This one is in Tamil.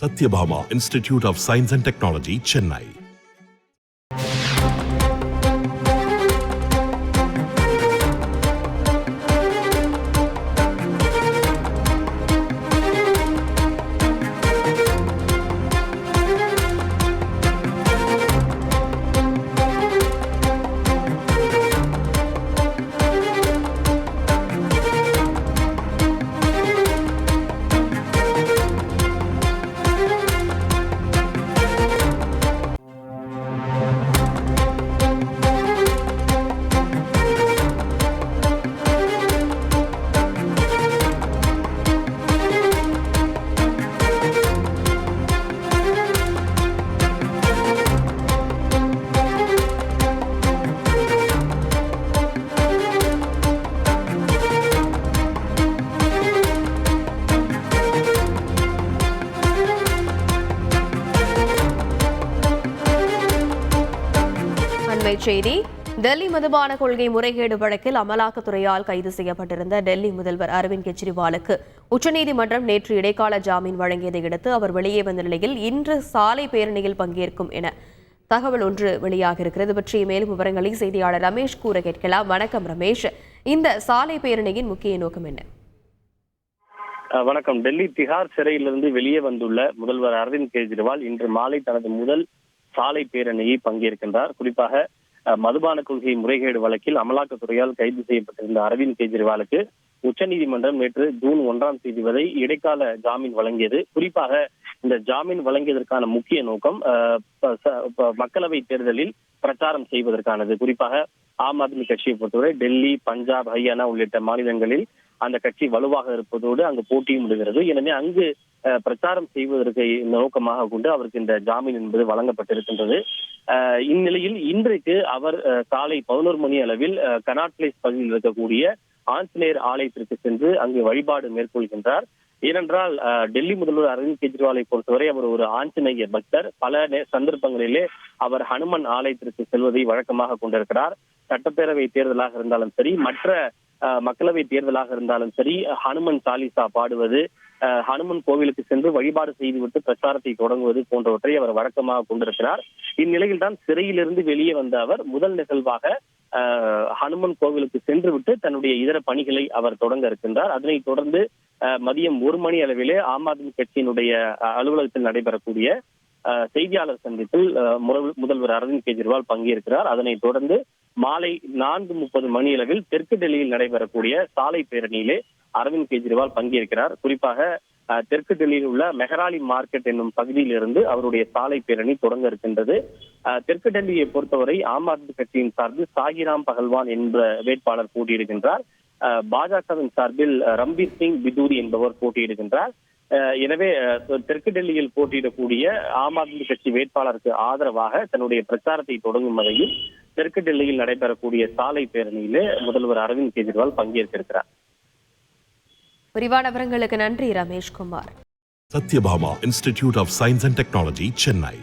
Satyabhama Institute of Science and Technology, Chennai. செய்தி டெல்லி மதுபான கொள்கை முறைகேடு வழக்கில் அமலாக்கத்துறையால் கைது செய்யப்பட்டிருந்த டெல்லி முதல்வர் அரவிந்த் கெஜ்ரிவாலுக்கு உச்சநீதிமன்றம் நேற்று இடைக்கால ஜாமீன் வழங்கியதை அடுத்து அவர் வெளியே வந்த நிலையில் இன்று சாலை பேரணியில் பங்கேற்கும் என தகவல் ஒன்று வெளியாக இருக்கிறது. பற்றிய மேலும் விவரங்களை செய்தியாளர் ரமேஷ் கூற கேட்கலாம். வணக்கம் ரமேஷ், இந்த சாலை பேரணியின் முக்கிய நோக்கம் என்ன? வணக்கம். டெல்லி திஹார் சிறையிலிருந்து வெளியே வந்துள்ள முதல்வர் அரவிந்த் கெஜ்ரிவால் இன்று மாலை தனது முதல் சாலை பேரணியை பங்கேற்கின்றார். குறிப்பாக மதுபான கொள்கை முறைகேடு வழக்கில் அமலாக்கத்துறையால் கைது செய்யப்பட்டிருந்த அரவிந்த் கெஜ்ரிவாலுக்கு உச்சநீதிமன்றம் நேற்று ஜூன் 1 வரை இடைக்கால ஜாமீன் வழங்கியது. குறிப்பாக இந்த ஜாமீன் வழங்கியதற்கான முக்கிய நோக்கம் மக்களவை தேர்தலில் பிரச்சாரம் செய்வதற்கானது. குறிப்பாக ஆம் ஆத்மி கட்சியை பொறுத்தவரை டெல்லி, பஞ்சாப், ஹரியானா உள்ளிட்ட மாநிலங்களில் அந்த கட்சி வலுவாக இருப்பதோடு அங்கு போட்டியும் விடுகிறது. எனவே அங்கு பிரச்சாரம் செய்வதற்கு நோக்கமாக கொண்டு அவருக்கு இந்த ஜாமீன் என்பது வழங்கப்பட்டிருக்கின்றது. இந்நிலையில் இன்றைக்கு அவர் காலை 11 மணி அளவில் கனாட் பிளேஸ் பகுதியில் இருக்கக்கூடிய ஆஞ்சநேயர் ஆலயத்திற்கு சென்று அங்கு வழிபாடு மேற்கொள்கின்றார். ஏனென்றால் டெல்லி முதல்வர் அரவிந்த் கெஜ்ரிவாலை பொறுத்தவரை அவர் ஒரு ஆஞ்சநேயர் பக்தர். பல சந்தர்ப்பங்களிலே அவர் ஹனுமன் ஆலயத்திற்கு செல்வதை வழக்கமாக கொண்டிருக்கிறார். சட்டப்பேரவை தேர்தலாக இருந்தாலும் சரி, மற்ற மக்களவை தேர்தலாக இருந்தாலும் சரி, ஹனுமன் சாலிசா பாடுவது, ஹனுமன் கோவிலுக்கு சென்று வழிபாடு செய்துவிட்டு பிரச்சாரத்தை தொடங்குவது போன்றவற்றை அவர் வழக்கமாக கொண்டிருக்கிறார். இந்நிலையில் தான் சிறையிலிருந்து வெளியே வந்த அவர் முதல் நிகழ்வாக ஹனுமன் கோவிலுக்கு சென்று விட்டு தன்னுடைய இதர பணிகளை அவர் தொடங்க இருக்கின்றார். அதனைத் தொடர்ந்து மதியம் 1 மணி அளவிலே ஆம் ஆத்மி கட்சியினுடைய அலுவலகத்தில் நடைபெறக்கூடிய செய்தியாளர் சந்திப்பில் முதல்வர் அரவிந்த் கெஜ்ரிவால் பங்கேற்கிறார். அதனைத் தொடர்ந்து மாலை 4:30 மணி அளவில் தெற்கு டெல்லியில் நடைபெறக்கூடிய சாலை பேரணியிலே அரவிந்த் கெஜ்ரிவால் பங்கேற்கிறார். குறிப்பாக தெற்கு டெல்லியில் உள்ள மெஹராலி மார்க்கெட் என்னும் பகுதியிலிருந்து அவருடைய சாலை பேரணி தொடங்க இருக்கின்றது. தெற்கு டெல்லியை பொறுத்தவரை ஆம் ஆத்மி கட்சியின் சார்பில் சாகிராம் பகல்வான் என்ற வேட்பாளர் போட்டியிடுகின்றார். பாஜகவின் சார்பில் ரம்பீர் சிங் பிதூரி என்பவர் போட்டியிடுகின்றார். எனவே தெற்கு டெல்லியில் போட்டியிடக்கூடிய ஆம் ஆத்மி கட்சி வேட்பாளருக்கு ஆதரவாக தன்னுடைய பிரச்சாரத்தை தொடங்கும் வகையில் தெற்கு டெல்லியில் நடைபெறக்கூடிய சாலை பேரணியிலே முதல்வர் அரவிந்த் கெஜ்ரிவால் பங்கேற்கிறார். விரிவான விவரங்களுக்கு நன்றி Rameshkumar. Satyabhama Institute of Science and Technology, Chennai.